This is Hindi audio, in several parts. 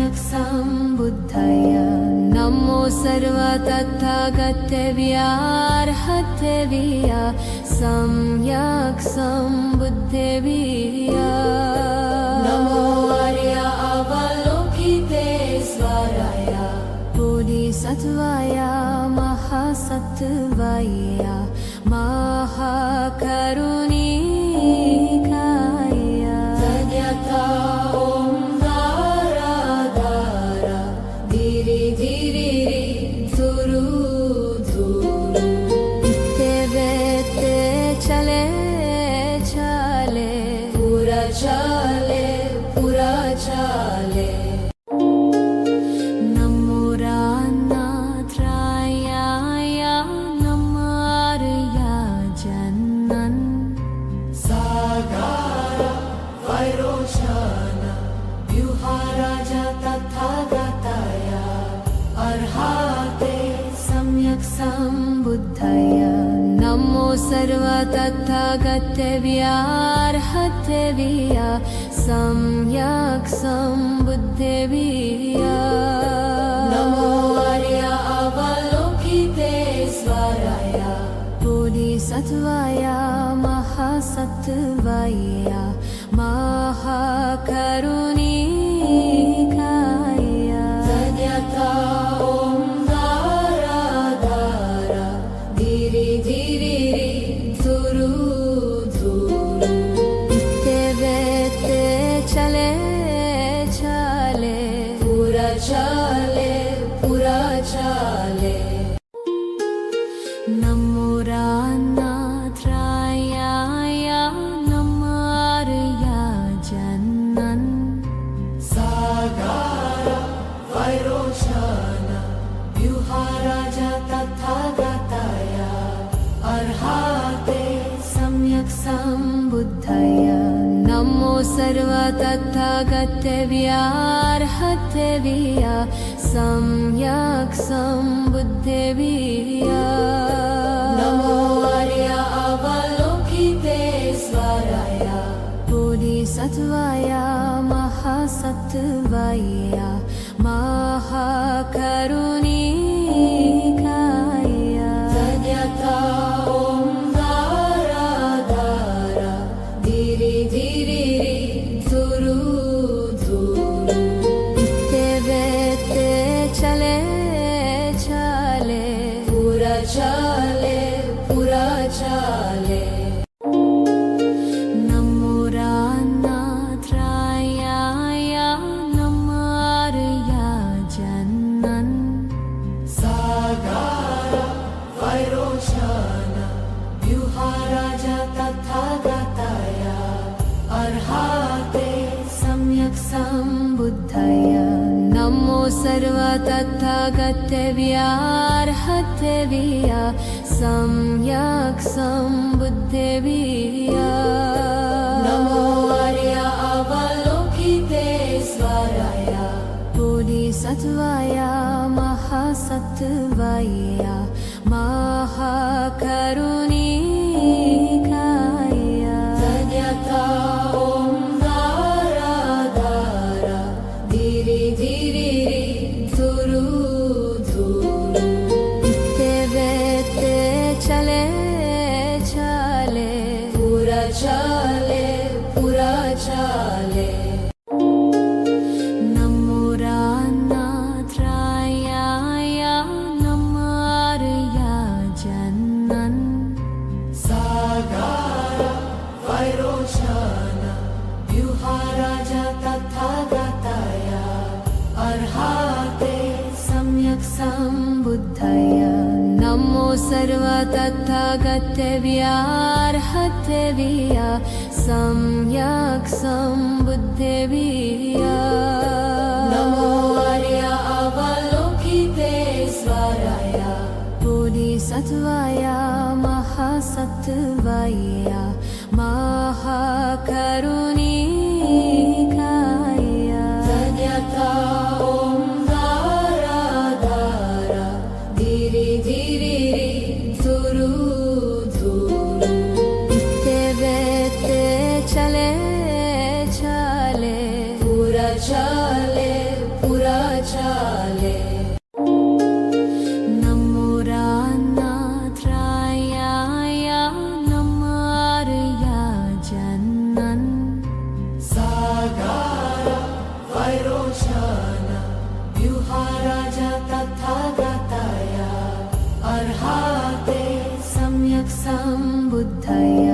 सम्यक् सम्बुद्धाय नमो सर्वतथागतेभ्यार्हतेभ्यः सम्यक् सम्बुद्धेभ्यः नमो आर्य अवलोकितेश्वराय बोधिसत्त्वाय महासत्त्वाय महाकरुणिकाय तद्यथा ॐ धारा धारा धीरे धीरे धुरु धुरु इत्ते वेत्ते चले चले पूरा चले पूरा चले नमो रान्नाथ्रायाय नमो आर्यजनन् सागार वैरोचन व्यूहाराज तथागताय अर्हते सम्यक् सम्बुद्धाय नमो सर्वतथागतेभ्यार्हतेभ्यः सम्यक् सम्बुद्धेभ्यः नमो आर्य अवलोकितेश्वराय बोधिसत्त्वाय महासत्त्वाय महाकरुणिकाय तद्यथा ॐ धारा धारा धीरे धीरे धुरु धुरु इत्ते वेत्ते चले चले पूरा चले पूरा चले नमो रान्नाथ्रायाय नमो आर्यजनन् सागार वैरोचन व्यूहाराज तथागताय अर्हते सम्यक् सम्बुद्धाय नमो सर्वतथागतेभ्यार्हतेभ्यः सम्यक् सम्बुद्धेभ्यः नमो आर्य अवलोकितेश्वराय बोधिसत्त्वाय महासत्त्वाय महाकरुणिकाय तद्यथा ॐ धारा धारा धीरे धीरे धुरु धुरु इत्ते वेत्ते चले चले पूरा चले पूरा चले नमो रान्नाथ्रायाय नमो आर्यजनन् सागार वैरोचन व्यूहाराज तथागताय अर्हते सम्यक् सम्बुद्धाय नमो सर्वतथागतेभ्यार्हतेभ्यः सम्यक् सम्बुद्धेभ्यः नमो आर्य अवलोकितेश्वराय बोधिसत्त्वाय महासत्त्वाय महाकरुणिकाय तद्यथा ॐ धारा धारा धीरे धीरे धुरु धुरु इत्ते वेत्ते चले चले पूरा चले पूरा चले नमो रान्नाथ्रायाय नमो आर्यजनन् सागार वैरोचन व्यूहाराज तथागताय अर्हते सम्यक् सम्बुद्धाय नमो सर्वतथागतेभ्यार्हतेभ्यः सम्यक् सम्बुद्धेभ्यः नमो आर्य अवलोकितेश्वराय बोधिसत्त्वाय महासत्त्वाय महाकरुणिकाय तद्यथा ॐ धारा धारा धीरे धीरे धुरु धुरु इत्ते वेत्ते चले चले पूरा चले पूरा पुराचाले नमो रानाथ्रायाय नमो आर्याजन्नन् सागारा वैरोचना व्यूहाराज तथागताय अर्हाते सम्यक् सम्बुद्धय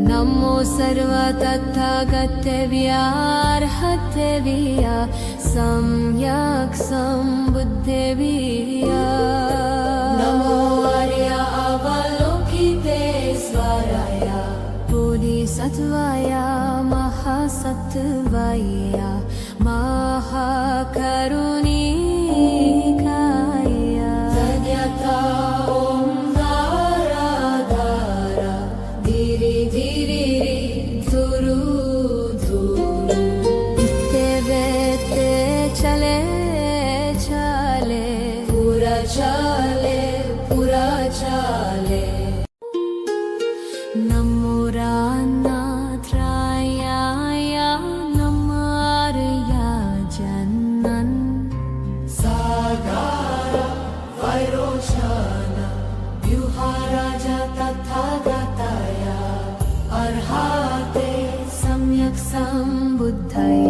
नमो सर्व तथागतव्यार्हतव्य सम्यक् सम्बुद्धव्य नमो आर्य अवलोकितेश्वराय बोधिसत्त्वाय महासत्त्वाय महाकरुणिकाय तद्यथा ॐ धारा धारा धीरे धीरे धुरु धुरु तेवेते चले चले पूरा चले नमो रानाथ्रायाय नमो आर्याजन्नन् सागारा वैरोचना व्यूहाराज तथागताय अर्हाते सम्यक् सम्बुद्धय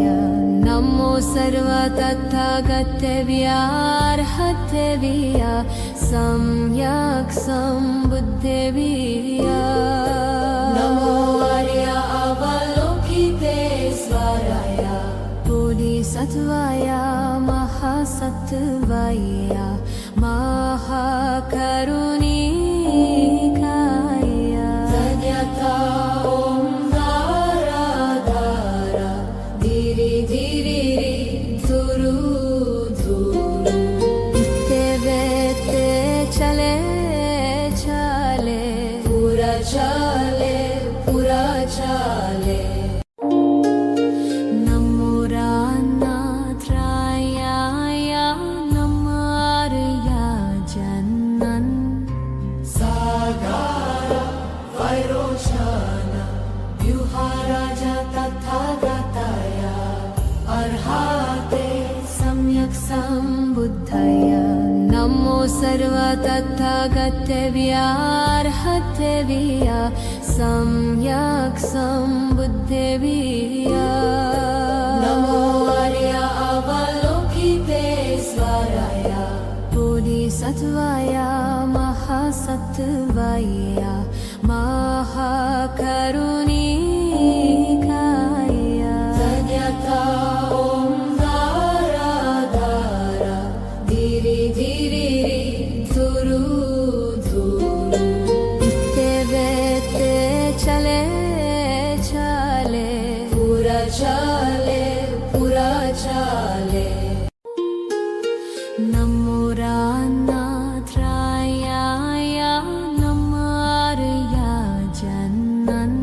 नमो सर्व तथागतव्यार्हतव्य सम्यक् सम्बुद्धव्य नमो आर्य अवलोकितेश्वराय बोधिसत्त्वाय महासत्त्वाय महाकरुणिकाय तद्यथा ॐ धारा धारा धीरे धीरे धुरु धुरु तेवेते चले चले पूरा चले नमो रानाथ्रायाय नमो आर्याजन्नन् सागारा वैरोचना व्यूहाराज तथागताय अर्हाते सम्यक् सम्बुद्धय नमो सर्व तथागतव्यार्हतव्य सम्यक् सम्बुद्धव्य नमो आर्य अवलोकितेश्वराय बोधिसत्त्वाय महासत्त्वाय महाकरुणिकाय तद्यथा ॐ धारा धारा धीरे धीरे धुरु धुरु तेवेते चले चले पूरा चले नमो रानाथ्रायाय नमो आर्याजन्नन्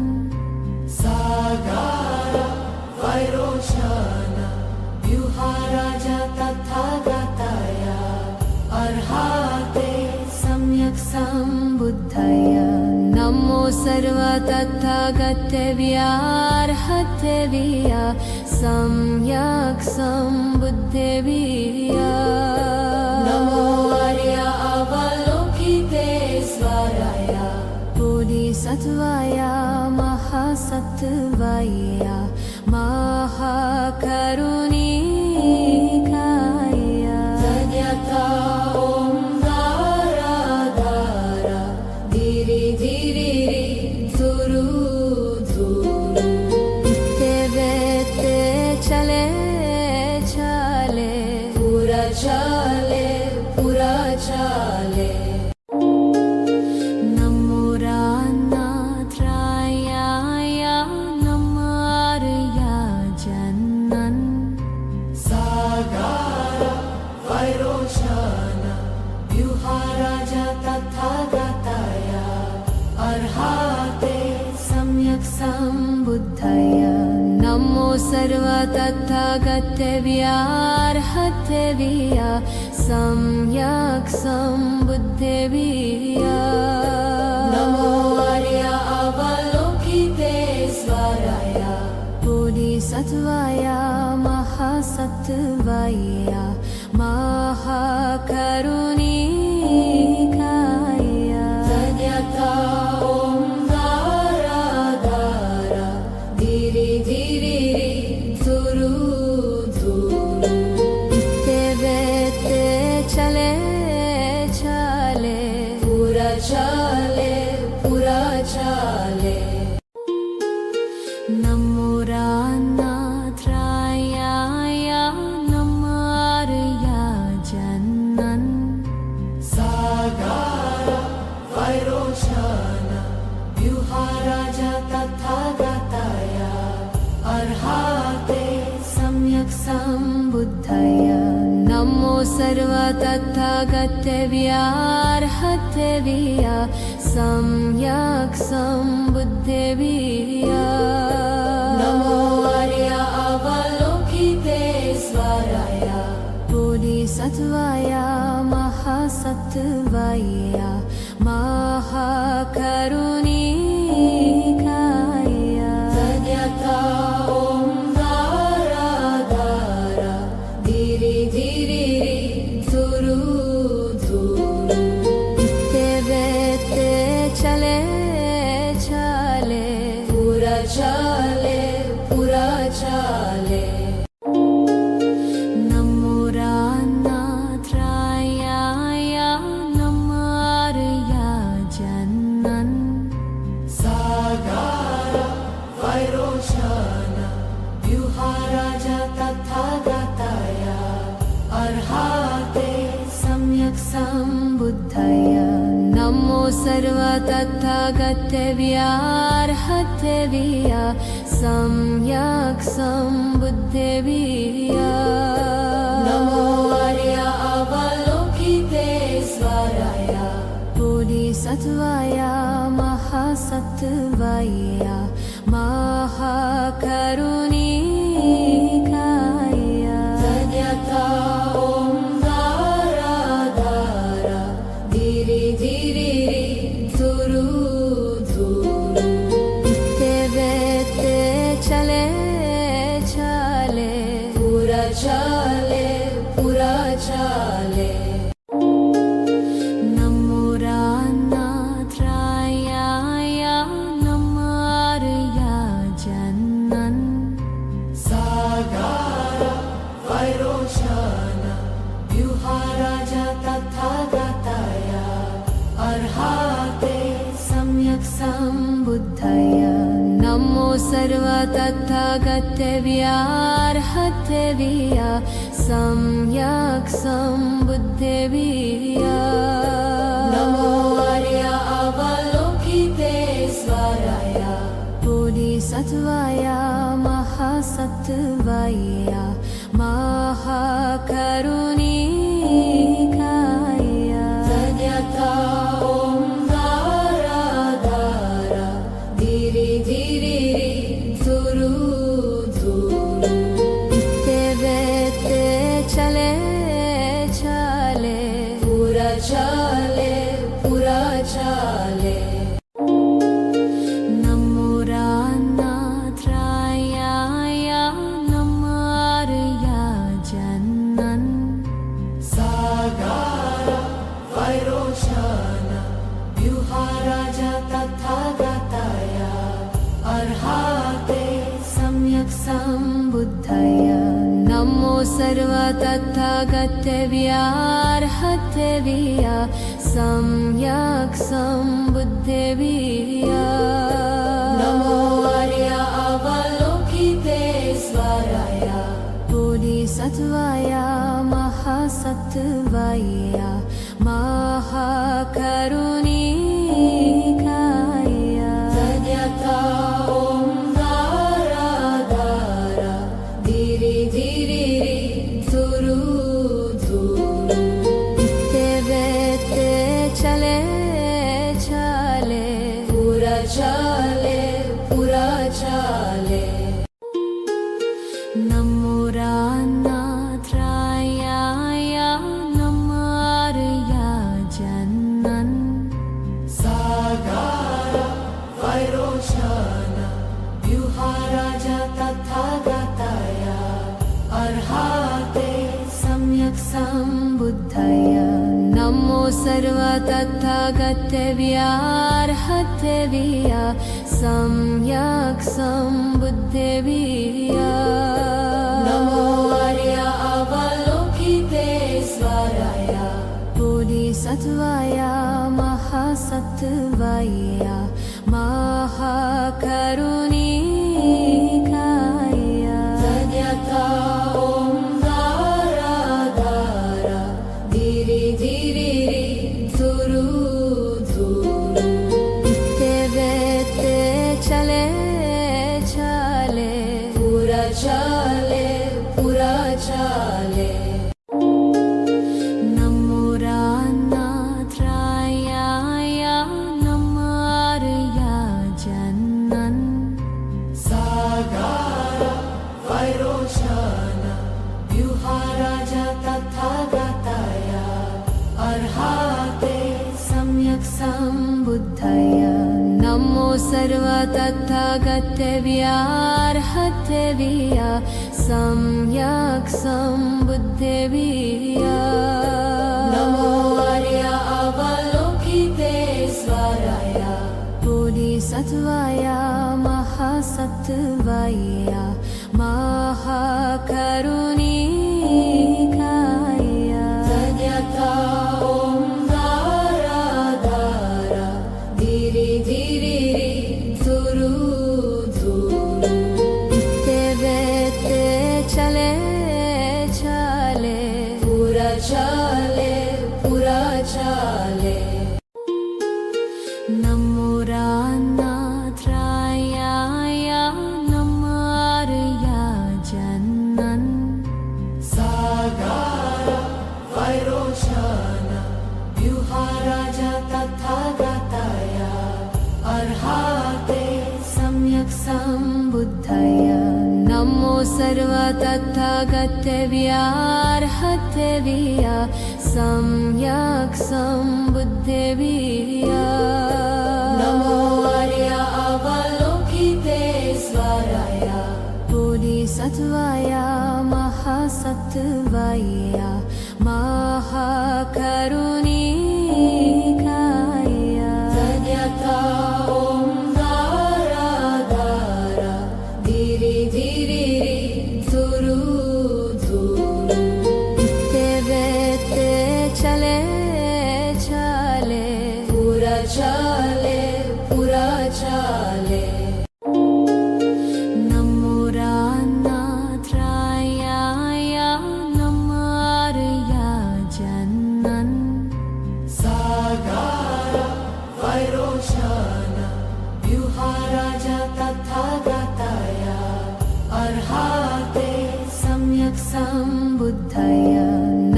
सागारा वैरोचना व्यूहाराज तथागताय अर्हाते सम्यक् सम्बुद्धय नमो सर्व तथागतव्यार्हतव्य सम्यक् सम्बुद्धव्य नमो आर्य अवलोकितेश्वराय बोधिसत्त्वाय महासत्त्वाय महाकरुणिकाय तद्यथा ॐ धारा धारा धीरे धीरे धुरु धुरु तेवेते चले चले पूरा चले नमो रानाथ्रायाय नमो आर्याजन्नन् सागारा वैरोचना व्यूहाराज तथागताय अर्हाते सम्यक् सम्बुद्धय नमो सर्व तथागतव्यार्हतव्य सम्यक् सम्बुद्धव्य नमो आर्य अवलोकितेश्वराय बोधिसत्त्वाय महासत्त्वाय धीरे धीरे धुरु धुरु इत्ते बेत्ते चले चले पूरा चले पूरा चले नमो रानाथ्राय नमार्या जन्नन् सागारा वैरोचना व्यूहाराज तथागताय अर्हाते सम्यक् सम्बुद्धय नमो सर्व तथागतव्यार्हतव्या सम्यक् सम्बुद्धव्या नमो आर्य अवलोकितेश्वराय बोधिसत्त्वाय महासत्त्वाय महाकरुणिकाय धन्यता ॐ धारा धारा धीरे धीरे धुरु धुरु इत्ते बेत्ते चले चले पूरा चले पूरा चले नमो रानाथ्राय नमार्या जन्नन् सागारा वैरोचना व्यूहाराज तथागताय अर्हाते सम्यक् सम्बुद्धय नमो सर्व तथागतव्यार्हतव्या सम्यक् सम्बुद्धव्या नमो आर्य अवलोकितेश्वराय बोधिसत्त्वाय महासत्त्वाय महाकरुणिकाय धन्यता ॐ धारा धारा धीरे धीरे धुरु धुरु इत्ते बेत्ते चले चले पूरा चले पूरा चले नमो रानाथ्राय नमार्या जन्नन् सागारा वैरोचना व्यूहाराज तथागताय अर्हाते सम्यक् सम्बुद्धय नमो सर्व तथागतव्यार्हतव्या सम्यक् सम्बुद्धव्या नमो आर्य अवलोकितेश्वराय बोधिसत्त्वाय महासत्त्वाय महाकरुणिकाय धन्यता ॐ धारा धारा धीरे धीरे धुरु धुरु इत्ते बेत्ते चले चले पूरा चले पूरा चले नमो रानाथ्राय नमार्या जन्नन् सागारा वैरोचना व्यूहाराज तथागताय अर्हाते सम्यक् सम्बुद्धय नमो सर्व तथागतव्यार्हतव्या सम्यक् सम्बुद्धव्या नमो आर्य अवलोकितेश्वराय बोधिसत्त्वाय महासत्त्वाय महाकरुणिकाय धन्यता ॐ धारा धारा धीरे धीरे धुरु धुरु इत्ते बेत्ते चले चले पूरा चले पूरा चले नमो रानाथ्राय नमार्या जन्नन् सागारा वैरोचना व्यूहाराज तथागताय अर्हाते सम्यक् सम्बुद्धय नमो सर्व तथागतव्यार्हतव्या सम्यक् सम्बुद्धेभ्य नमो आर्य अवलोकितेश्वराय बोधिसत्त्वाय महासत्त्वाय महाकरुणिकाय तद्यथा ॐ धारा धारा धीरे धीरे धुरु धुरु इत्तेवेत्ते चले चले पुरा चाले पुरा चाले नमो रान्नाथ्रायाय नमार्य जन्नन् सागार वैरोचन व्यूहाराज तथागताय अर्हाते सम्यक् सम्बुद्धय नमो सर्वतथागतेभ्यार्हतेभ्य सम्यक् सम्बुद्धेभ्य नमो आर्य अवलोकितेश्वराय बोधिसत्त्वाय महासत्त्वाय महाकरुणिकाय तद्यथा ॐ धारा धारा धीरे धीरे धुरु धुरु इत्तेवेत्ते चले चले पुरा चाले पुरा चाले नमो रान्नाथ्रायाय नमार्य जन्नन् सागार वैरोचन व्यूहाराज तथागताय अर्हाते सम्यक् सम्बुद्धय नमो सर्वतथागतेभ्यार्हतेभ्य सम्यक् सम्बुद्धेभ्य नमो आर्य अवलोकितेश्वराय बोधिसत्त्वाय महासत्त्वाय महाकरुणिकाय तद्यथा ॐ धारा धारा धीरे धीरे धुरु धुरु इत्तेवेत्ते चले चले पुरा चाले पुरा चाले नमो रान्नाथ्रायाय नमार्य जन्नन् सागार वैरोचन व्यूहाराज तथागताय अर्हाते सम्यक् सम्बुद्धय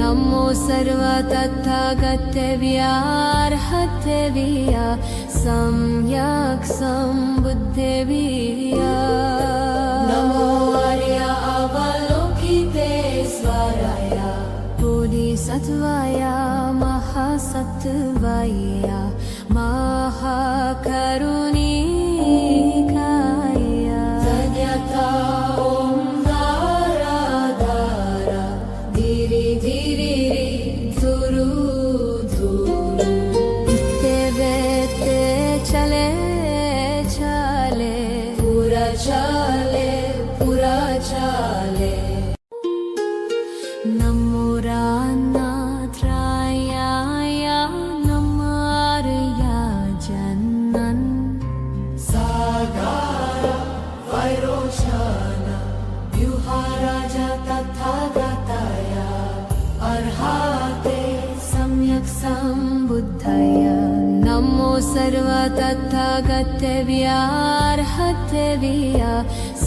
नमो सर्वतथागतेभ्यार्हतेभ्य सम्यक् सम्बुद्धेभ्य नमो आर्य अवलोकितेश्वराय बोधिसत्त्वाय महासत्त्वाय महाकरुणिकाय तद्यथा ॐ धारा धारा धीरे धीरे धुरु धुरु इत्तेवेत्ते चले चले पुरा चाले पुरा चाले नमो रान्नाथ्रायाय नमार्य जन्नन् सागार वैरोचन व्यूहाराज तथागताय अर्हाते सम्यक् सम्बुद्धय नमो सर्वतथागतेभ्यार्हतेभ्य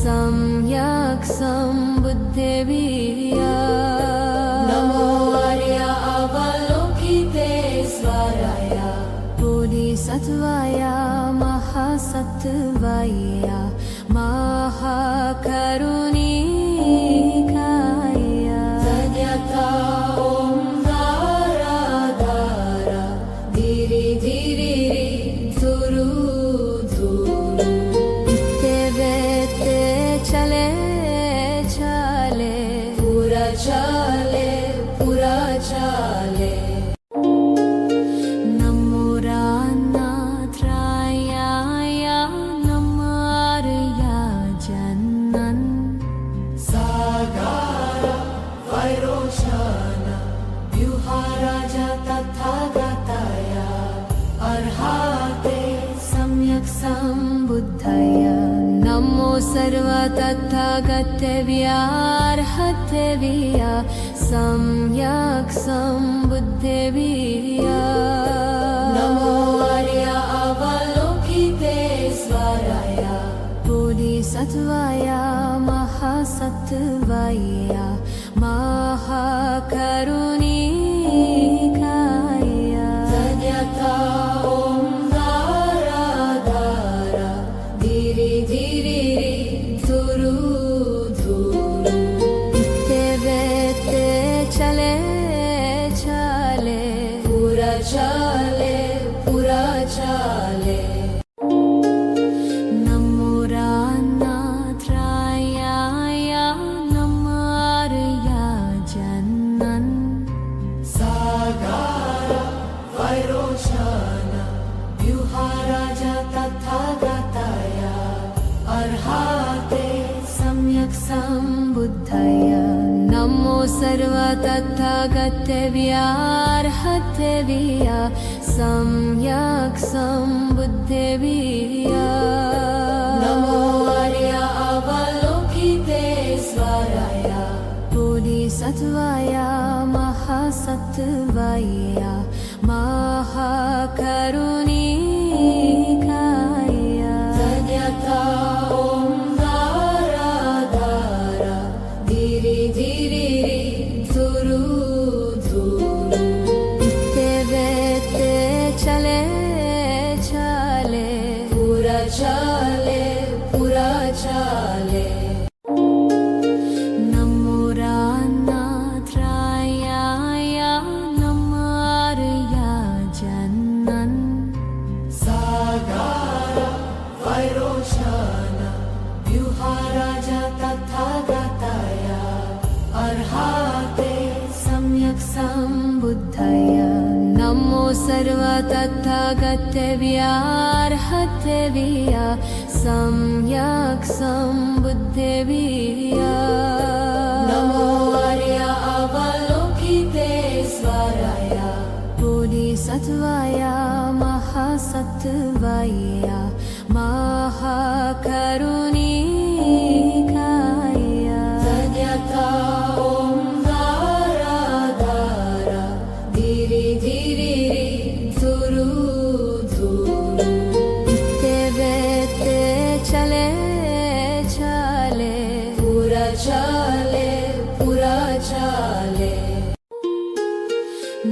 सम्यक् सम्बुद्धेभ्य नमो आर्य अवलोकितेश्वराय बोधिसत्त्वाय महासत्त्वाय महाकरुणिकाय तद्यथा ॐ धारा धारा धीरे धीरे धुरु धुरु इत्तेवेत्ते चले चले पुरा चाले पुरा चाले नमो रान्नाथ्रायाय सम्यक् सम्बुद्धय नमो सर्वतथागतव्यार्हतव्या सम्यक् सम्बुद्धव्या नमो आर्य अवलोकितेश्वराय बोधिसत्त्वाय महासत्त्वाय महाकरुणिकाय धन्यता ॐ धारा धारा धीरे धीरे धुरु धुरु तेवेते चले चले पूरा चाले पूरा चाले नमो रानाथ्राय नमार्य जन्नन् सागारा वैरोचन व्यूहाराज तथागताय अर्हाते सम्यक् सम्बुद्धय नमो सर्वतथागतव्यार्हतव्या सम्यक् सम्बुद्धव्या नमो आर्य अवलोकितेश्वराय बोधिसत्त्वाय महासत्त्वाय महाकरुणिकाय धन्यता ॐ धारा धारा धीरे धीरे धुरु धुरु तेवेते चले चले पूरा चाले पूरा चाले नमो रानाथ्राय नमार्य जन्नन् सागारा वैरोचन व्यूहाराज तथागताय अर्हाते सम्यक् सम्बुद्धय नमो सर्वतथागतव्यार्हतव्या सम्यक् सम्बुद्धव्या नमो आर्य अवलोकितेश्वराय बोधिसत्त्वाय महासत्त्वाय महाकरुणिकाय धन्यता ॐ धारा धारा धीरे धीरे धुरु धुरु तेवेते चले चले पूरा चाले पूरा चाले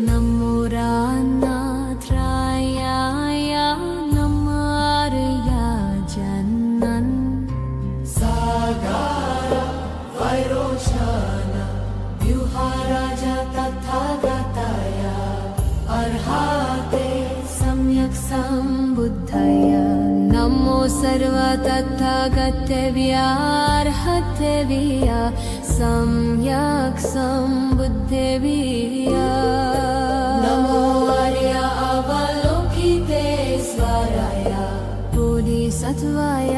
नमो रानाथ्राय नमार्य जन्नन् सागारा वैरोचन व्यूहाराज तथागताय अर्हाते सम्यक् सम्बुद्धय नमो सर्वतथागतव्यार्हतव्या सम्यक् सम्बुद्धव्या नमो आर्य अवलोकितेश्वराय बोधिसत्त्वाय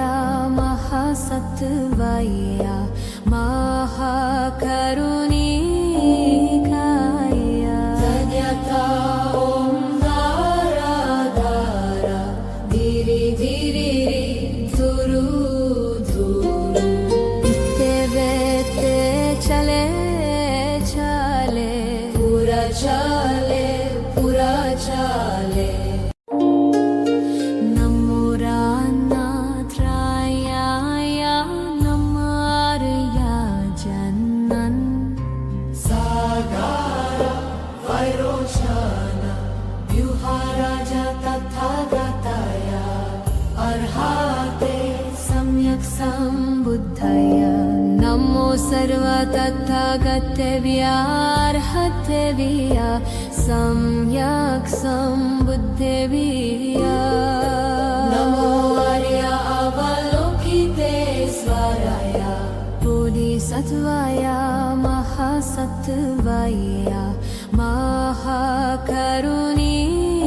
महासत्त्वाय महाकरुणिकाय धन्यता ॐ धारा धारा धीरे धीरे धुरु धुरु तेवेते चले चले पूरा चाले पूरा चाले नमो रानाथ्राय नमार्य जन्नन् सागारा वैरोचन व्यूहाराज तथागताय अर्हाते सम्यक् सम्बुद्धय नमो सर्वतथागतव्यार्हतव्या सम्यक् सम्बुद्धव्या नमो आर्य अवलोकितेश्वराय बोधिसत्त्वाय महासत्त्वाय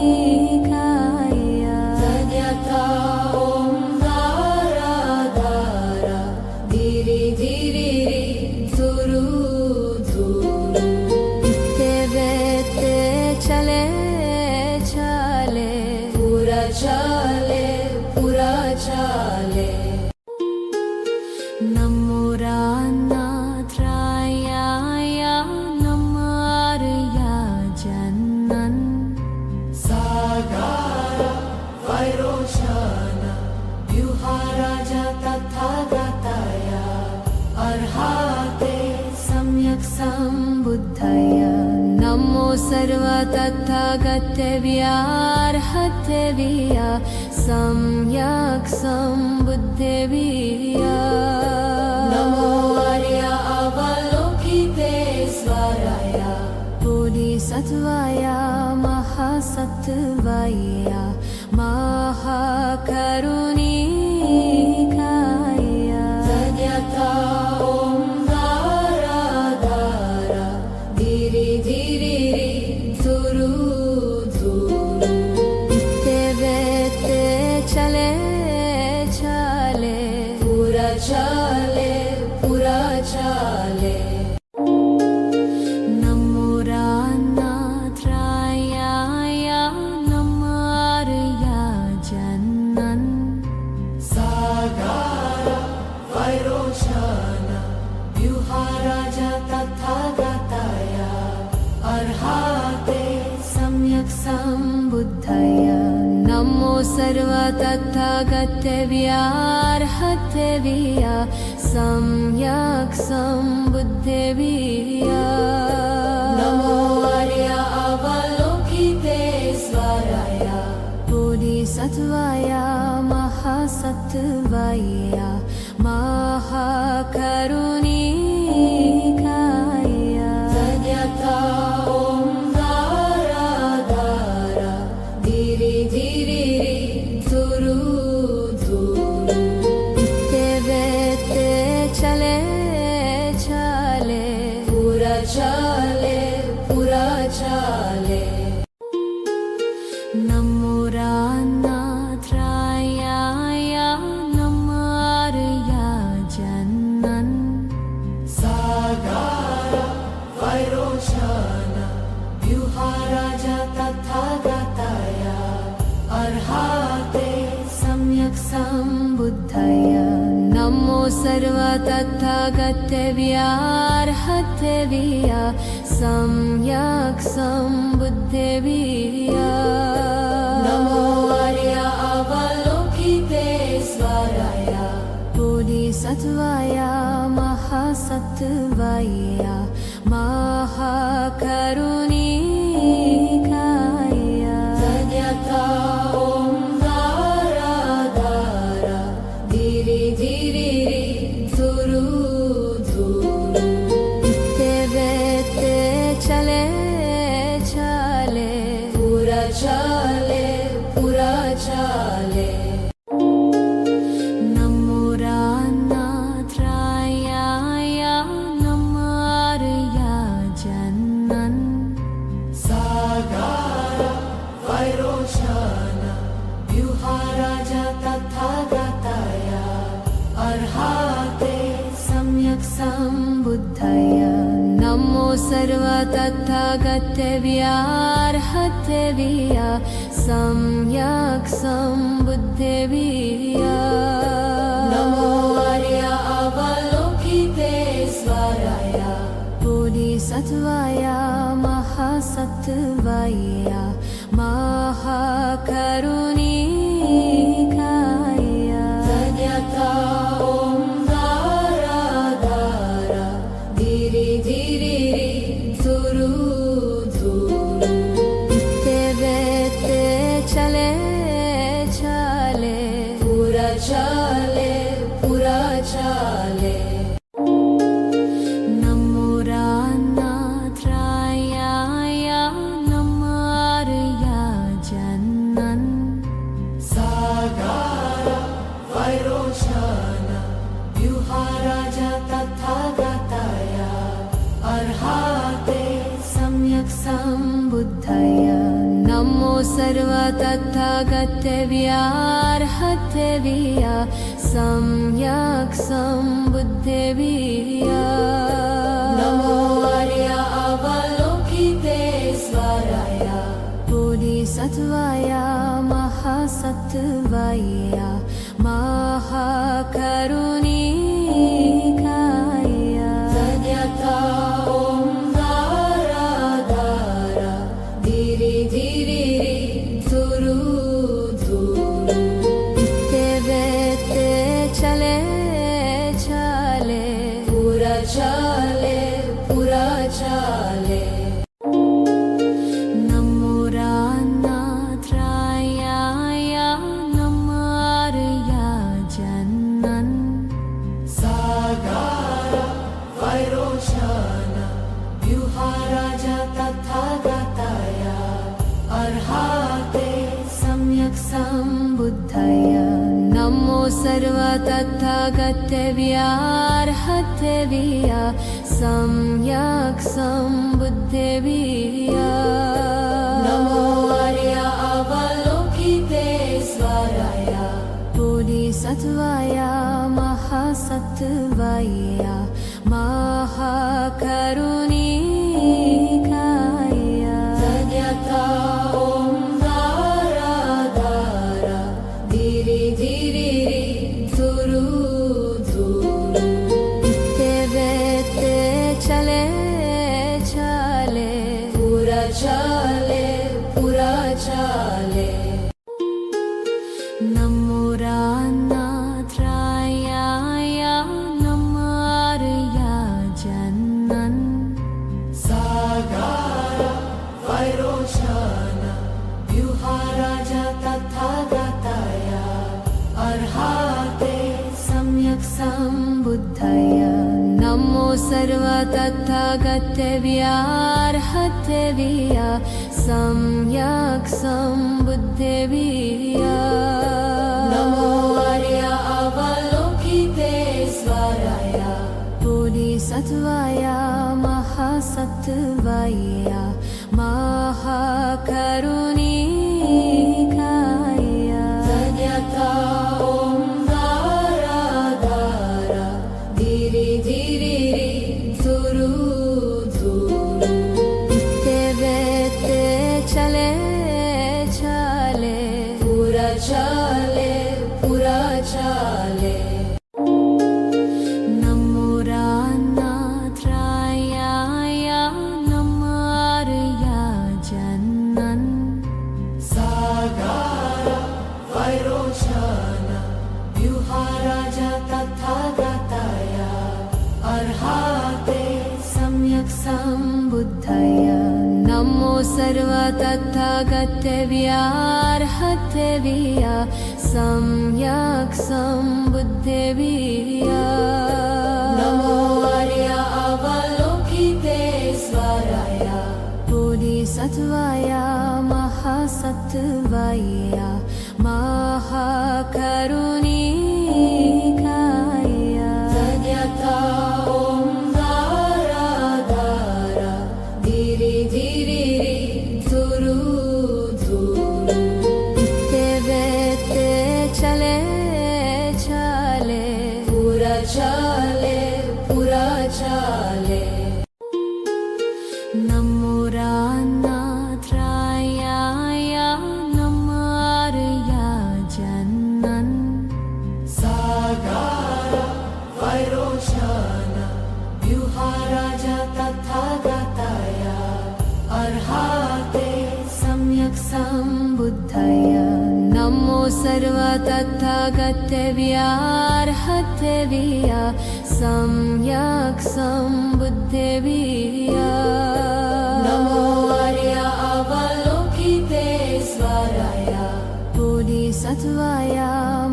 महाकरुणिकाय धन्यता ॐ धारा धारा धीरे धीरे धुरु धुरु तेवेते चले चले पूरा चाले पूरा अर्हाते सम्यक् सम्बुद्धय नमो सर्वतथागतव्यार्हतव्या सम्यक् सम्बुद्धव्या नमो आर्य अवलोकितेश्वराय बोधिसत्त्वाय महासत्त्वाय महाकरुणिकाय तद्यथा ॐ धारा धारा धीरे धीरे धुरु धुरु इत्ते वेत्ते चले चले पूरा चाले पूरा चाले नमो रान्नाथ्रायाय नमार्या जन्नन् सागार वैरोचन व्यूहाराज तथागताय अर्हाते सम्यक् सम्बुद्धय नमो सर्वतथागतव्यार्हतव्या सम्यक् सम्बुद्धव्या नमो आर्य अवलोकितेश्वराय बोधिसत्त्वाय महासत्त्वाय महाकरुणिकाय तद्यथा ॐ धारा धारा धीरे धीरे धुरु धुरु इत्ते वेत्ते चले चले पूरा चाले पूरा चाले नमो रान्नाथ्रायाय नमार्या जन्नन् सागार वैरोचन व्यूहाराज तथागताय अर्हाते सम्यक् सम्बुद्धय नमो सर्वतथागतव्यार्हतव्या सम्यक् सम्बुद्धव्या नमो आर्य अवलोकितेश्वराय बोधिसत्त्वाय महासत्त्वाय महाकरुणिकाय तद्यथा ॐ धारा धारा धीरे धीरे धुरु धुरु इत्ते वेत्ते चले चले पूरा चाले पूरा चाले नमो रान्नाथ्रायाय नमार्या जन्नन् सागार वैरोचन व्यूहाराज तथागताय अर्हाते सम्यक् सम्बुद्धय नमो सर्वतथागतव्यार्हतव्या सम्यक् सम्बुद्धव्या नमो आर्य अवलोकितेश्वराय बोधिसत्त्वाय महासत्त्वाय महाकरुणिकाय तद्यथा ॐ धारा धारा धीरे धीरे धुरु धुरु इत्ते वेत्ते चले चले पूरा चाले पूरा चाले नमो रान्नाथ्रायाय नमार्या जन्नन् सागार वैरोचन व्यूहाराज तथागताय अर्हाते सम्यक् सम्बुद्धय नमो सर्वतथागतव्यार्हतव्या सम्यक् सम्बुद्धव्या नमो आर्य अवलोकितेश्वराय बोधिसत्त्वाय महासत्त्वाय महाकरुणिकाय तद्यथा ॐ धारा धारा धीरे धीरे धुरु धुरु इत्ते वेत्ते चले चले पूरा पुरा चाले पुरा चाले नमो रानाथ्राय नमो आर्यजनन् सागारा वैरोचना व्यूहाराज तथागताय अर्हाते सम्यक् सम्बुद्धय नमो सर्वतथागतव्यार्हतव्य सम्यक् सम्बुद्धव्य नमो आर्य अवलोकितेश्वराय बोधिसत्त्वाय महासत्त्वाय महाकरुणिकाय तद्यथा ॐ धारा धारा धीरे धीरे धुरु धुरु तेवेते चले चले पुरा चाले पुरा चाले नमो रानाथ्राय नमो आर्यजनन् सागारा वैरोचना व्यूहाराज तथागताय अर्हाते सम्यक् सम्बुद्धय नमो सर्वतथागतव्यार्हतव्य सम्यक् सम्बुद्धव्य नमो आर्य अवलोकितेश्वराय बोधिसत्त्वाय महासत्त्वाय महाकरुणिकाय तद्यथा ॐ धारा धारा धीरे धीरे धुरु धुरु तेवेते चले चले पुरा चाले पुरा चाले नमो रानाथ्राय नमो आर्यजनन् सागारा वैरोचना व्यूहाराज तथागताय अर्हाते सम्यक् सम्बुद्धय नमो सर्वतथागतव्यार्हतव्य सम्यक् सम्बुद्धव्य नमो आर्य अवलोकितेश्वराय बोधिसत्त्वाय महासत्त्वाय महाकरुणिकाय तद्यथा ॐ धारा धारा धीरे धीरे धुरु धुरु तेवेते चले चले पुरा चाले पुरा चाले नमो रानाथ्राय नमो आर्यजनन् सागारा वैरोचना व्यूहाराज तथागताय अर्हाते सम्यक् सम्बुद्धय नमो सर्वतथागतव्यार्हतव्य सम्यक् सम्बुद्धव्य नमो आर्य अवलोकितेश्वराय बोधिसत्त्वाय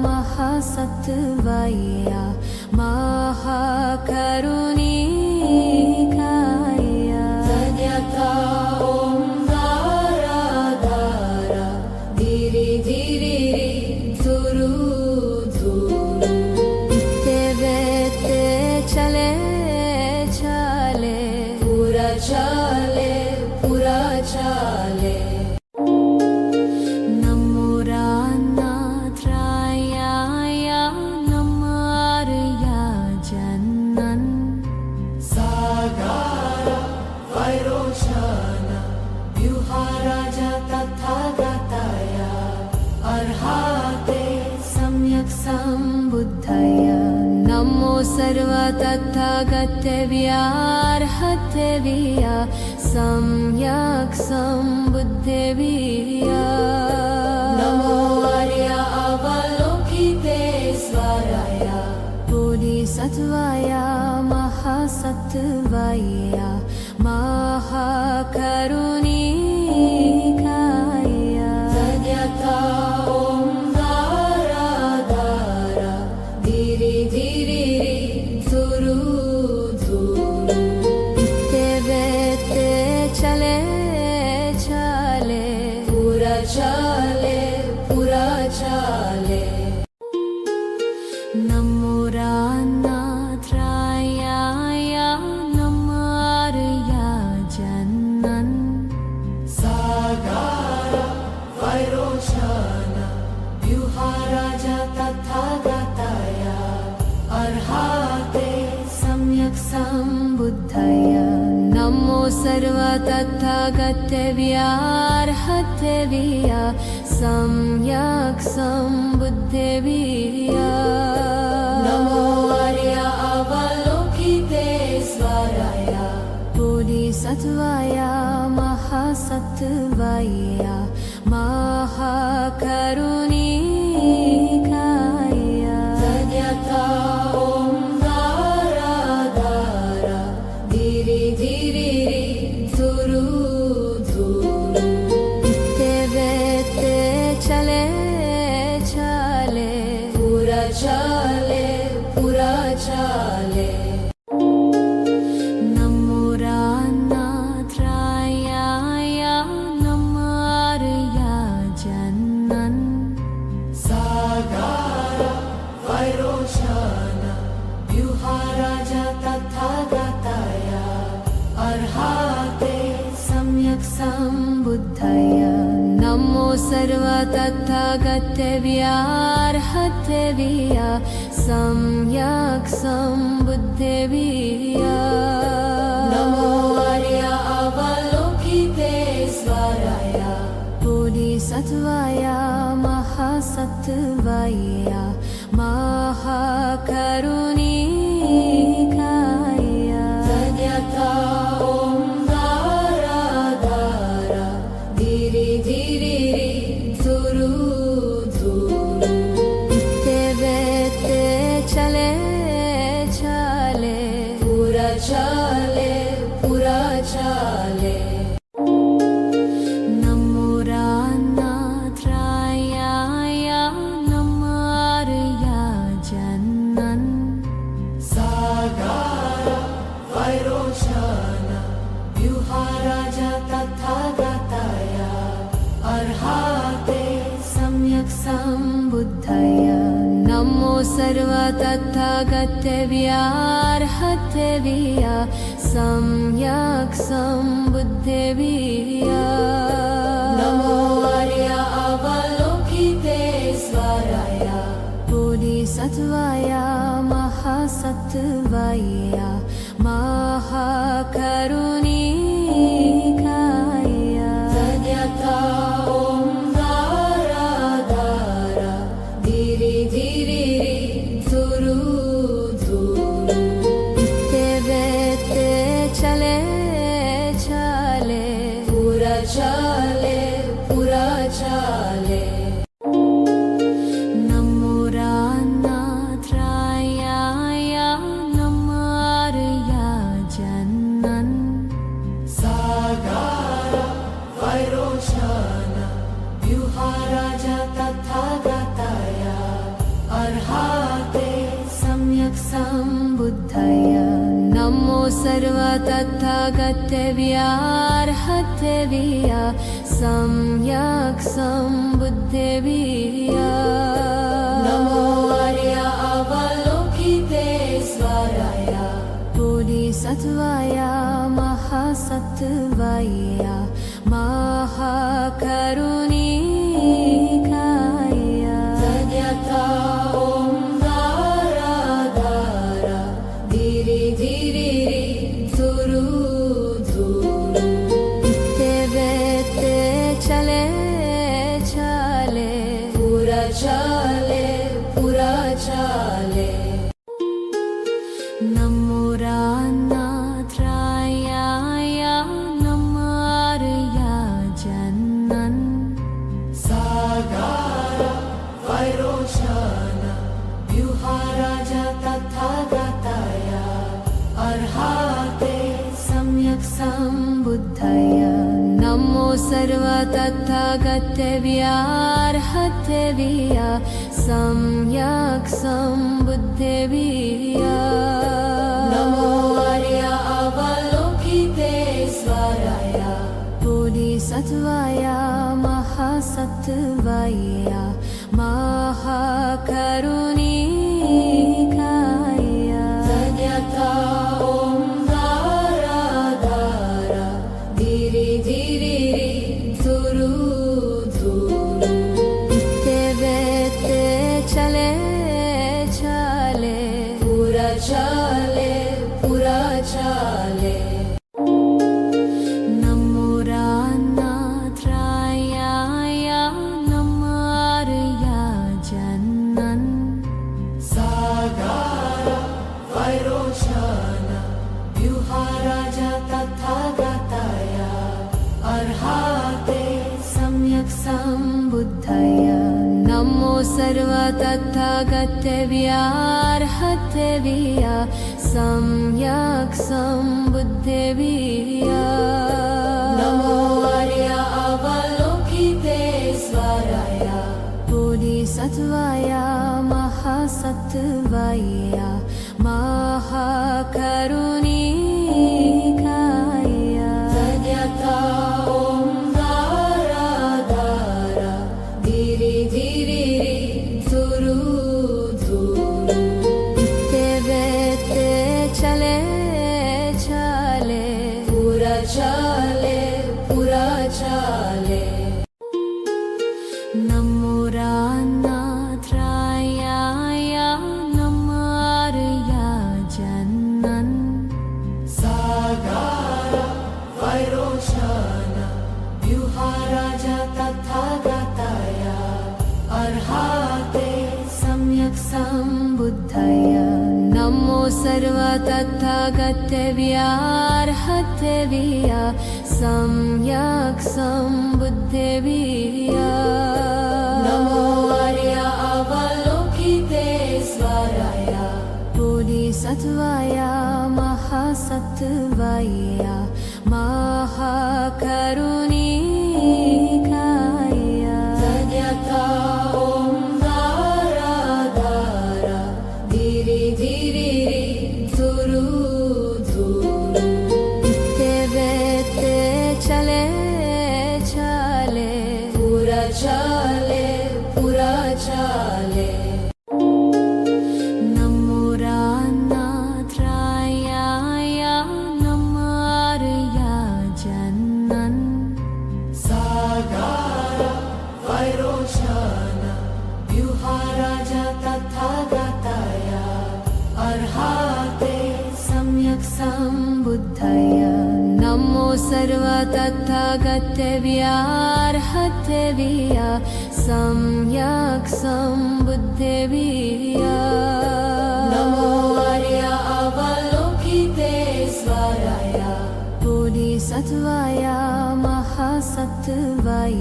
महासत्त्वाय महाकरुणिकाय तद्यथा ॐ धारा धारा धीरे धीरे धुरु धुरु तेवेते चले चले पुरा चाले पुरा चाले नमो रानाथ्राय नमो आर्यजनन् सागारा वैरोचना व्यूहाराज तथागताय अर्हाते सम्यक् सम्बुद्धय नमो सर्वतथागतव्यार्हतव्य सम्यक् सम्बुद्धव्य नमो आर्य अवलोकितेश्वराय बोधिसत्त्वाय महासत्त्वाय महासत्वय महाकरुणिकाय धन्यता ॐ धारा धारा धीरे धीरे धुरु धुरु तेवेते चले चले पूरा चाले पूरा चाले नमो रानाथ्रायाय नमार्य जन्नन् सागारा वैरोचना व्यूहाराजा तथागताय अर्हाते सम्यक् सम्बुद्धय नमो सर्वतथागतव्यार्हतव्या सम्यक् सम्बुद्धव्या नमो आर्य अवलोकितेश्वराय बोधिसत्त्वाय महासत्त्वाय महाकरुणिकाय धन्यता ॐ धारा धारा धीरे धीरे धुरु धुरु तेवेते चले चले पूरा चाले पूरा चाले नमो रानाथ्रायाय नमार्य जन्नन् सागारा वैरोचना व्यूहाराजा तथागताय अर्हाते सम्यक् सम्बुद्धय नमो सर्वतथागतव्यार्हतव्या सम्यक् सम्बुद्धव्या नमो आर्य अवलोकितेश्वराय बोधिसत्त्वाय महासत्त्वाय महाकरुणिकाय धन्यता ॐ धारा धारा धीरे धीरे धुरु धुरु तेवेते चले चले पूरा चाले पूरा चाले नमो रानाथ्रायाय नमार्य जन्नन् सागारा वैरोचना व्यूहाराजा तथागताय अर्हाते सम्यक् सम्बुद्धय नमो सर्वतथागतव्यार्हतव्या सम्यक् सम्बुद्धव्या नमो आर्य अवलोकितेश्वराय बोधिसत्त्वाय महासत्त्वाय महाकरुणिकाय धन्यता ॐ धारा धारा धीरे धीरे धुरु धुरु तेवेते चले चले पूरा चाले पूरा चाले नमो रानाथ्रायाय नमार्य जन्नन् सागारा वैरोचना व्यूहाराजा तथागताय अर्हाते सम्यक् सम्बुद्धय नमो सर्वतथागतव्यार्हतव्या सम्यक् सम्बुद्धव्या नमो आर्य अवलोकितेश्वराय बोधिसत्त्वाय महासत्त्वाय महाकरुणिकाय धन्यता ॐ धारा धारा धीरे धीरे धुरु धुरु तेवेते चले चले पूरा चाले पूरा चाले नमो रानाथ्रायाय नमार्य जन्नन् अर्हाते सम्यक् सम्बुद्धय नमो सर्वतथागतेभ्यार्हतेभ्य सम्यक् सम्बुद्धेभ्य नमो आर्य अवलोकितेश्वराय बोधिसत्त्वाय महासत्त्वाय महाकरुणिकाय तद्यथा ॐ धारा धारा धीरे धीरे धुरु धुरु तेवेते चले चले पूरा चाले पूरा चाले नमो रान्नाथाय नमार्य जन्नन् सागारा वैरोचन व्यूहाराज तथागताय अर्हाते सम्यक् सम्बुद्धय नमो सर्वतथागतेभ्यार्हतेभ्य सम्यक् सम्बुद्धेभ्य नमो आर्य अवलोकितेश्वराय बोधिसत्त्वाय महासत्त्वाय महाकरुणिकाय तद्यथा ॐ धारा धारा धीरे धीरे धुरु धुरु तेवेते चले चले पूरा चाले पूरा चाले नमो रान्नाथाय नमार्य जन्नन् सागारा वैरोचन व्यूहाराज तथागताय अर्हाते सम्यक् सम्बुद्धय नमो सर्वतथागतेभ्यार्हतेभ्य सम्यक् सम्बुद्धेभ्य नमो आर्य अवलोकितेश्वराय बोधिसत्त्वाय महासत्त्वाय महाकरुणिकाय तद्यथा ॐ धारा धारा धीरे धीरे धुरु धुरु तेवेते चले चले पूरा चाले पूरा चाले नमो रान्नाथाय नमार्य जन्नन् सागारा वैरोचन व्यूहाराज तथागताय अर्हाते सम्यक् सम्बुद्धय नमो सर्वतथागतेभ्यार्हतेभ्य सम्यक् सम्बुद्धेभ्य नमो आर्य अवलोकितेश्वराय बोधिसत्त्वाय महासत्त्वाय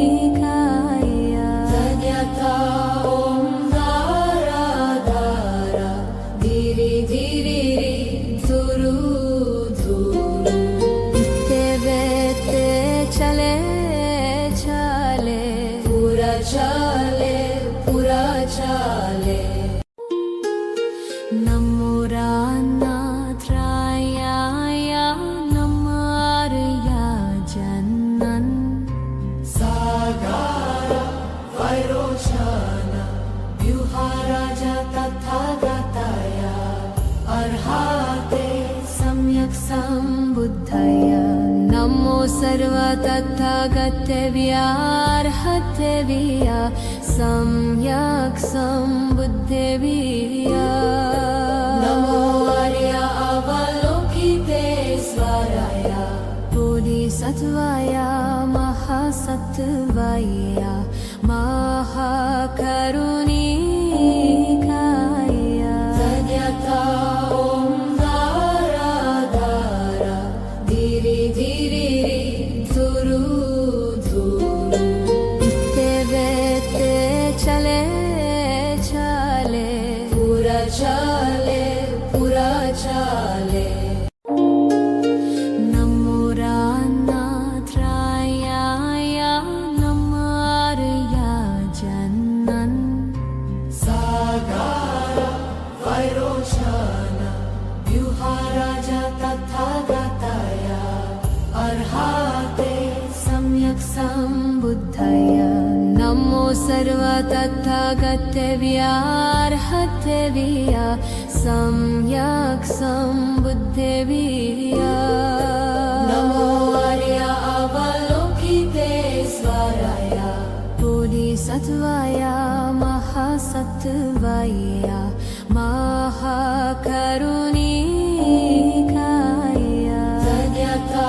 महाकरुणिकाय तद्यथा ॐ धारा धारा धीरे धीरे धुरु धुरु तेवेते चले चले पूरा चाले पूरा चाले नमो रान्नाथाय नमार्य जन्नन् सागारा वैरोचन व्यूहाराज तथागताय अर्हाते सम्यक् सम्बुद्धय नमो सर्वतथागतेभ्यार्हतेभ्य सम्यक् सम्बुद्धेभ्य नमो आर्य अवलोकितेश्वराय बोधिसत्त्वाय महासत्त्वाय महाकरुणिकाय तद्यथा ॐ धारा धारा धीरे धीरे धुरु धुरु तेवेते चले चले पूरा चाले पुरा चाले नमो रानाथ्रायाय नमो आर्यजनन् सागारा वैरोचना व्यूहाराजा तथागताय अर्हाते सम्यक् सम्बुद्धय नमो सर्वतथागतव्यार्हतव्या सम्यक् सम्बुद्धव्या नमो आर्य अवलोकिते स्वराय बोधिसत्त्वाय महासत्त्वाय महाकरुणिकाय धन्यता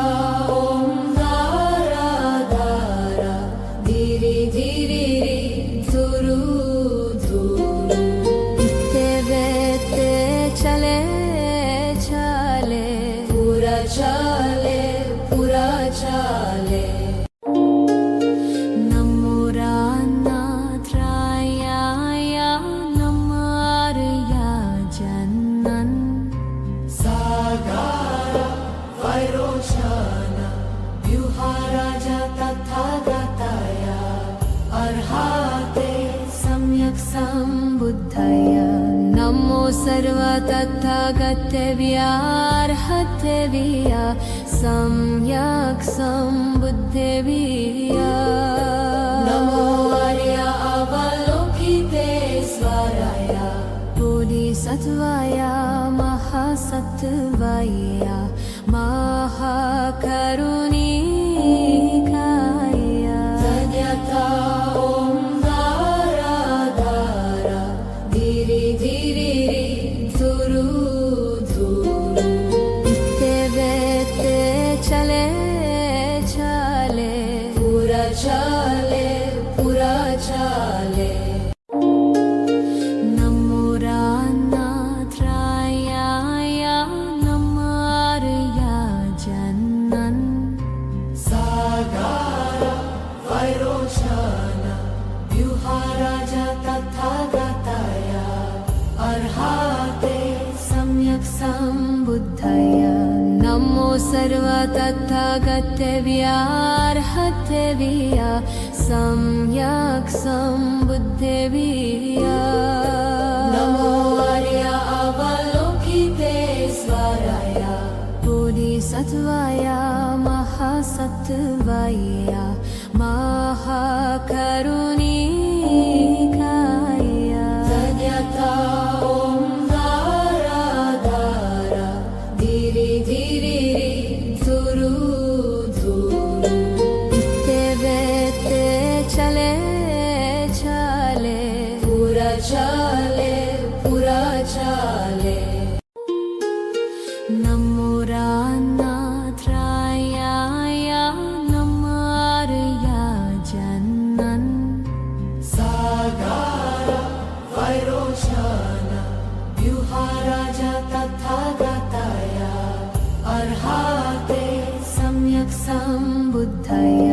ॐ धारा धारा धीरे धीरे धुरु धुरु इत्तेवेत्ते चले चले पुरा चाले पुरा चाले नमो रानाथ्रायाय नमो आर्यजनन् सागारा वैरोचना व्यूहाराजा तथागताय अर्हाते सम्यक् सम्बुद्धय नमो सर्वतथागतव्यार्हतव्या सम्यक् सम्बुद्धव्या नमो आर्य अवलोकिते स्वराय बोधिसत्त्वाय महासत्त्वाय महाकरुणिकाय धन्यता ॐ धारा धारा धीरे धीरे धुरु धुरु इत्तेवेत्ते चले चले पुरा चाले पुरा चाले नमो रानाथ्रायाय नमो आर्यजनन् सागारा वैरोचना व्यूहाराजा तथागताय अर्हाते सम्यक् सम्बुद्धय नमो सर्वतथागतव्यार्हतव्या सम्यक् सम्बुद्धव्या नमो आर्य अवलोकिते स्वराय बोधिसत्त्वाय महासत्त्वाय महाकरुणिकाय धन्यता ॐ धारा धारा धीरे धीरे धुरु धुरु इत्तेवेत्ते चले चले पुरा चाले पुरा चाले नमो रानाथ्रायाय नमो आर्यजनन् सागारा वैरोचना व्यूहाराजा तथागताय अर्हाते सम्यक् सम्बुद्धय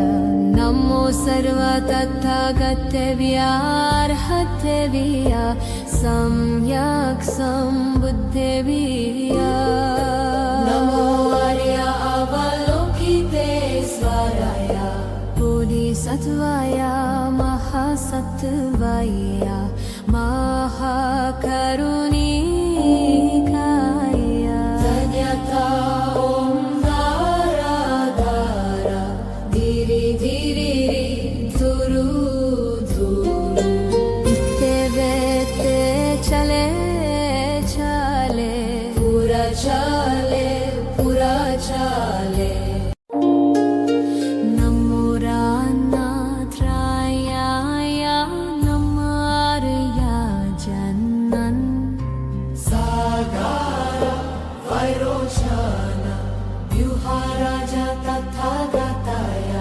नमो सर्वतथागतव्यार्हतव्या सम्यक् सम्बुद्धव्या नमो आर्य अवलोकिते स्वराय बोधिसत्त्वाय महासत्त्वाय महाकरुणिकाय धन्यता ॐ धारा धारा धीरे धीरे धुरु धुरु इत्तेवेत्ते चले चले पुरा चाले पुरा चाले नमो रानाथ्रायाय नमो आर्यजनन् सागारा वैरोचना व्यूहाराजा तथागताय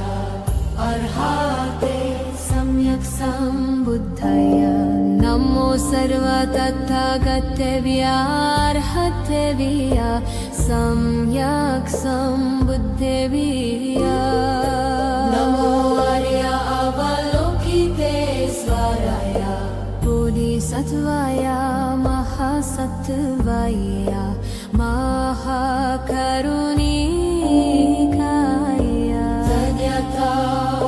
अर्हाते सम्यक् सम्बुद्धय नमो सर्वतथागतव्यार्हतव्या सम्यक् सम्बुद्धव्या नमो आर्य अवलोकिते स्वराय बोधिसत्त्वाय महासत्त्वाय महाकरुणिकाय धन्यता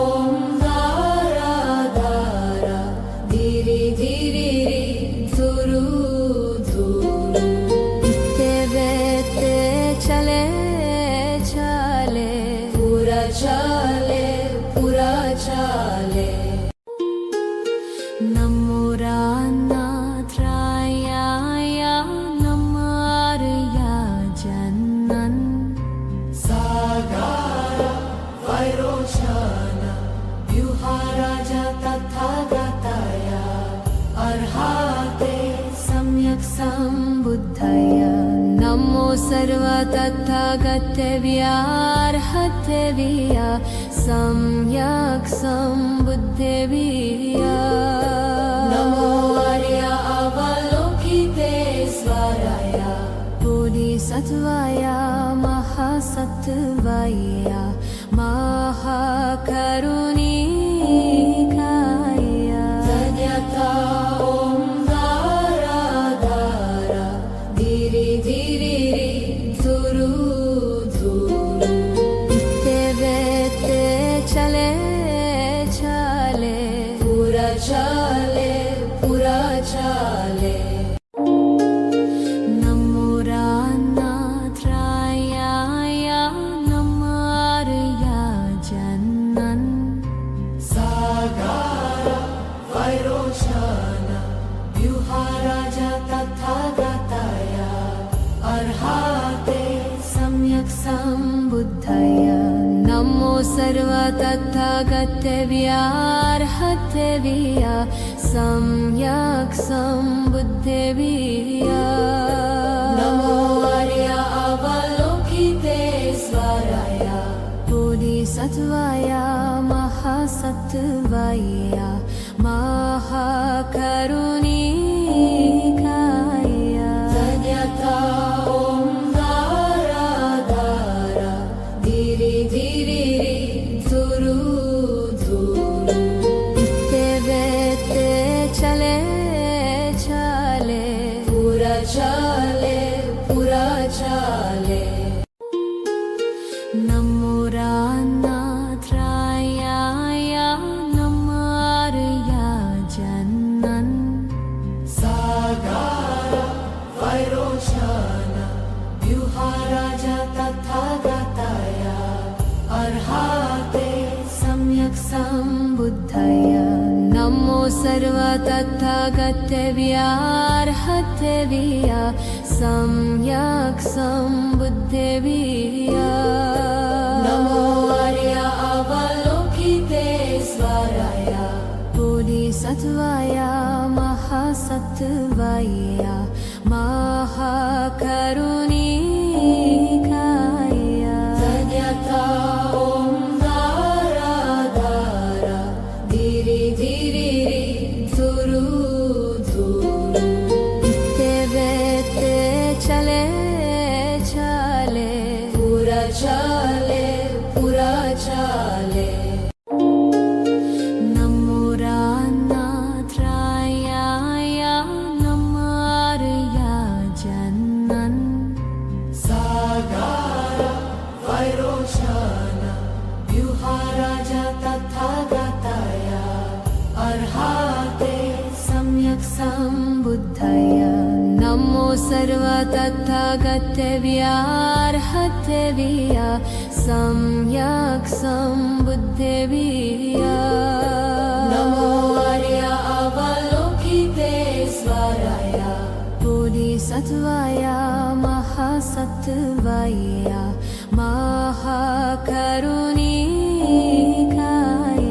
ॐ धारा धारा धीरे धीरे धुरु धुरु तेवेते चले चले पूरा चाले पूरा चाले नमो रान्नाथाय नमो आर्या जन्नन् सागारा वैरोचना व्यूहाराजा तथागताय अर्हाते सम्यक् सम्बुद्धय नमो सर्वतथागतेभ्यार्हतेभ्य सम्यक् सम्बुद्धेभ्य नमो आर्य अवलोकितेश्वराय बोधिसत्त्वाय महासत्त्वाय महाकरुणिकाय धन्यता ॐ धारा धारा धीरे धीरे धुरु धुरु तेवेते चले चले पूरा चाले पूरा चाले नमो रान्नाथाय नमो आर्या जन्नन् सागारा वैरोचना व्यूहाराजा तथागताय अर्हाते सम्यक् सम्बुद्धय नमो सर्वतथागतेभ्यार्हतेभ्य सम्यक् सम्बुद्धेभ्य नमो आर्य अवलोकितेश्वराय बोधिसत्त्वाय महासत्त्वाय महाकरुणिकाय धन्यता ॐ धारा धारा धीरे धीरे धुरु धुरु तेवेते चले चले पूरा चाले पूरा चाले नमो रान्नाथाय नमो आर्या जन्नन् सागारा वैरोचना व्यूहाराजा तथागताय अर्हाते सम्यक् सम्बुद्धय नमो सर्वतथागतेभ्यार्हतेभ्य सम्यक् सम्बुद्धेभ्य नमो आर्य अवलोकितेश्वराय बोधिसत्त्वाय महासत्त्वाय महाकरुणिकाय धन्यता ॐ धारा धारा धीरे धीरे धुरु धुरु तेवेते चले चले पूरा चाले पूरा चाले नमो रान्नाथाय नमो आर्या जन्नन् सागारा वैरोचना व्यूहाराजा तथागताय अर्हाते सम्यक् सम्बुद्धय नमो सर्वतथागतेभ्यार्हतेभ्य सम्यक् सम्बुद्धेभ्य नमो आर्य अवलोकितेश्वराय बोधिसत्त्वाय महासत्त्वाय महाकरुणिकाय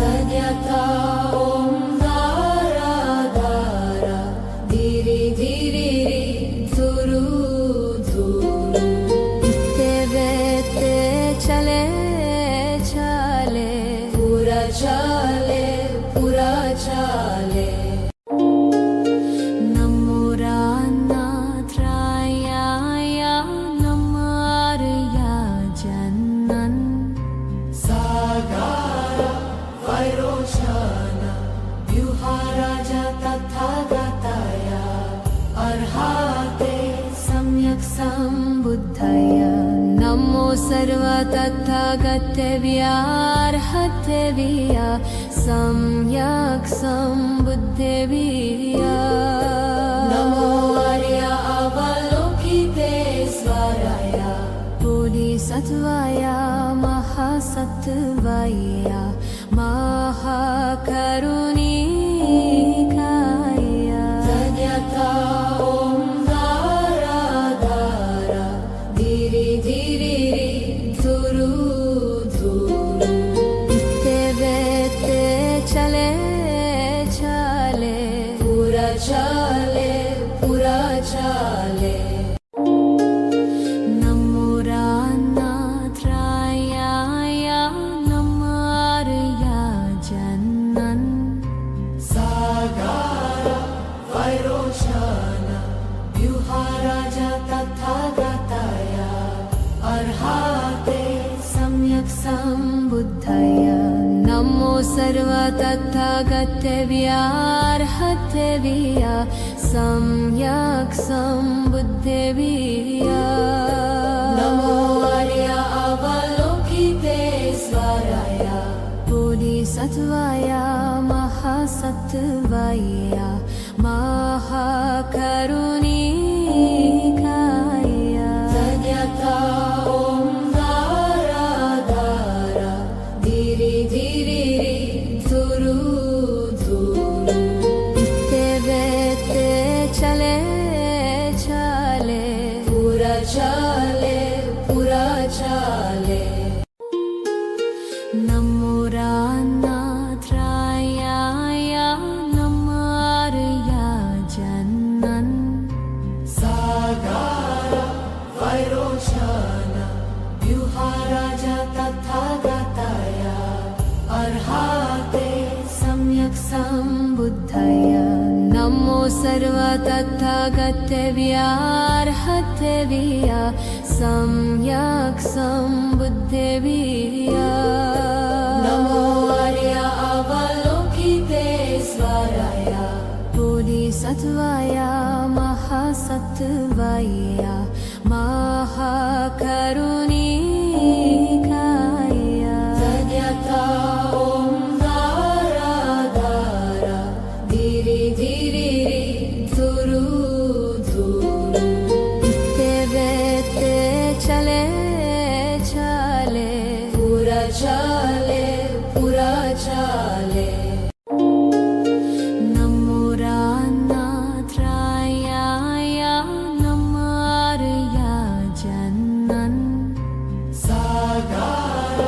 धन्यता ॐ धारा धारा धीरे धीरे धुरु धुरु तेवेते चले चले पूरा चाले पूरा चाले नमो रान्नाथाय नमो आर्या जन्नन् सम्यक् सम्बुद्धय नमो सर्वतथागतव्यार्हतव्या सम्यक् सम्बुद्धव्या नमो आर्य अवलोकितेश्वराय बोधिसत्त्वाय महासत्त्वाय महाकरुणिकाय धन्यता ॐ धारा धारा धीरे धीरे धुरु धुरु तेवेते चले चले पूरा चाले पूरा चाले नमो रान्नाथ्राय नमार्या जन्नन् सागार वैरोचन व्यूहाराज तथागताय अर्हाते सम्यक् सम्बुद्धय नमो सर्वतथागतव्यार्हतव्या सम्यक् सम्बुद्धव्या नमो आर्य अवलोकितेश्वराय बोधिसत्त्वाय महासत्त्वाय महाकरुणिकाय धन्यता ॐ धारा धारा धीरे धीरे धुरु धुरु तेवेते चले चले पूरा चाले पूरा चाले नमो रान्नाथ्राय नमार्या जन्नन् सागार वैरोचन व्यूहाराज तथागताय अर्हाते सम्यक् सम्बुद्धय नमो सर्वतथागतव्यार्हतव्या सम्यक् सम्बुद्धव्या नमो आर्य अवलोकितेश्वराय बोधिसत्त्वाय महासत्त्वाय महाकरुणिकाय धन्यता ॐ धारा धारा धीरे धीरे धुरु धुरु तेवेते चले चले पूरा चाले पूरा चाले नमो रान्नाथ्राय नमार्या जन्नन् सागार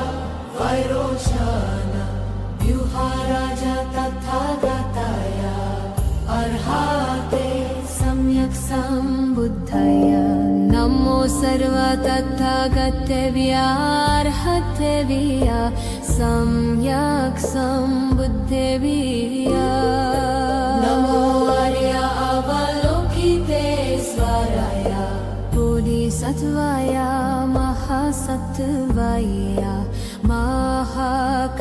वैरोचन व्यूहाराज तथागताय अर्हाते सम्यक् सम्बुद्धय नमो सर्वतथागतव्यार्हतव्या सम्यक् सम्बुद्धव्या नमो आर्य अवलोकितेश्वराय बोधिसत्त्वाय महासत्त्वाय महाकरुणिकाय